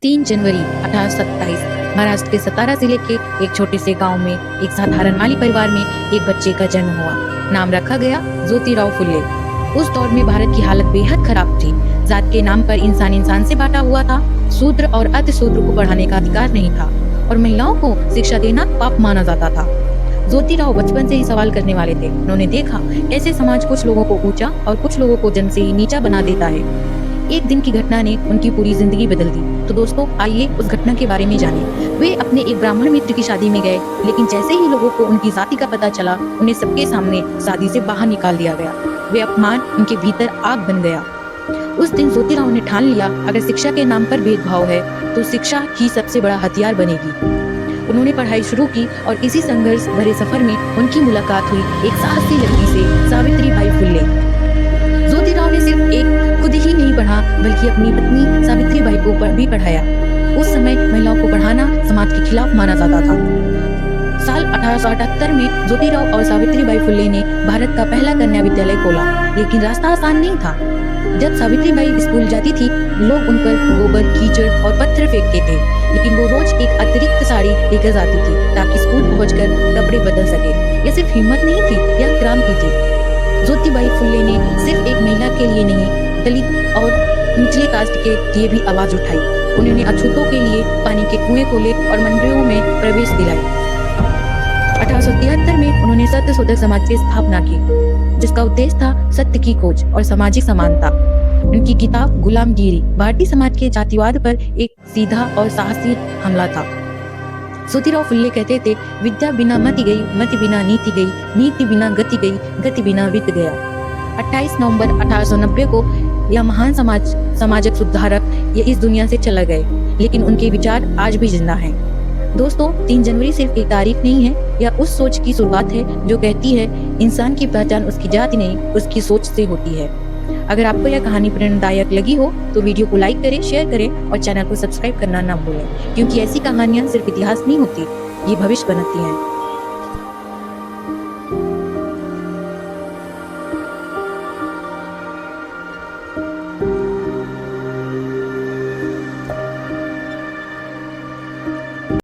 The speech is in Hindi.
3 जनवरी 1827 महाराष्ट्र के सतारा जिले के एक छोटे से गांव में एक साधारण माली परिवार में एक बच्चे का जन्म हुआ। नाम रखा गया ज्योतिराव फुले। उस दौर में भारत की हालत बेहद खराब थी। जात के नाम पर इंसान इंसान से बांटा हुआ था। शूद्र और अति शूद्र को पढ़ाने का अधिकार नहीं था और महिलाओं को शिक्षा देना पाप माना जाता था। ज्योतिराव बचपन से ही सवाल करने वाले थे। उन्होंने देखा कैसे समाज कुछ लोगों को ऊंचा और कुछ लोगों को जन से ही नीचा बना देता है। एक दिन की घटना ने उनकी पूरी जिंदगी बदल दी। तो दोस्तों, आइए उस घटना के बारे में जानें। वे अपने एक ब्राह्मण मित्र की शादी में गए, लेकिन जैसे ही लोगों को उनकी जाति का पता चला, उन्हें सबके सामने शादी से बाहर निकाल दिया गया। वे अपमान उनके भीतर आग बन गया। उस दिन ज्योतिराव ने ठान लिया, अगर शिक्षा के नाम पर भेदभाव है तो शिक्षा ही सबसे बड़ा हथियार बनेगी। उन्होंने पढ़ाई शुरू की और इसी संघर्ष भरे सफर में उनकी मुलाकात हुई एक साहसी लड़की से, सावित्रीबाई फुले। ज्योतिराव ने सिर्फ एक खुद ही नहीं पढ़ा, बल्कि अपनी पत्नी सावित्रीबाई को भी पढ़ाया। उस समय महिलाओं को पढ़ाना समाज के खिलाफ माना जाता था। साल 1878 में ज्योतिराव और सावित्रीबाई फुले ने भारत का पहला कन्या विद्यालय खोला, लेकिन रास्ता आसान नहीं था। जब सावित्रीबाई स्कूल जाती थी, लोग उन पर गोबर, कीचड़ और पत्थर फेंकते थे, लेकिन वो रोज एक अतिरिक्त साड़ी लेकर जाती थी ताकि स्कूल पहुंचकर कपड़े बदल सके। यह सिर्फ हिम्मत नहीं थी, यह क्रांति थी। ज्योतिबाई फुले ने सिर्फ एक महिला के लिए नहीं, दलित और निचले कास्ट के लिए भी आवाज उठाई। उन्होंने अछूतों के लिए पानी के कुएं खोले और मंदिरों में प्रवेश दिलाई। 1873 में उन्होंने सत्यशोधक समाज की स्थापना की, जिसका उद्देश्य था सत्य की खोज और सामाजिक समानता। उनकी किताब गुलामगिरी भारतीय समाज के जातिवाद पर एक सीधा और साहसी हमला था। ज्योतिराव फुले कहते थे, विद्या बिना मति गई, मति बिना नीति गई, नीति बिना गति गई, गति बिना वित्त गया। 28 नवंबर 1890 को यह महान सामाजिक सुधारक ये इस दुनिया से चला गए, लेकिन उनके विचार आज भी जिंदा हैं। दोस्तों, 3 जनवरी सिर्फ एक तारीख नहीं है, यह उस सोच की शुरुआत है जो कहती है इंसान की पहचान उसकी जाति नहीं, उसकी सोच से होती है। अगर आपको यह कहानी प्रेरणादायक लगी हो तो वीडियो को लाइक करें, शेयर करें और चैनल को सब्सक्राइब करना ना भूलें, क्योंकि ऐसी कहानियां सिर्फ इतिहास नहीं होती, ये भविष्य बनाती हैं।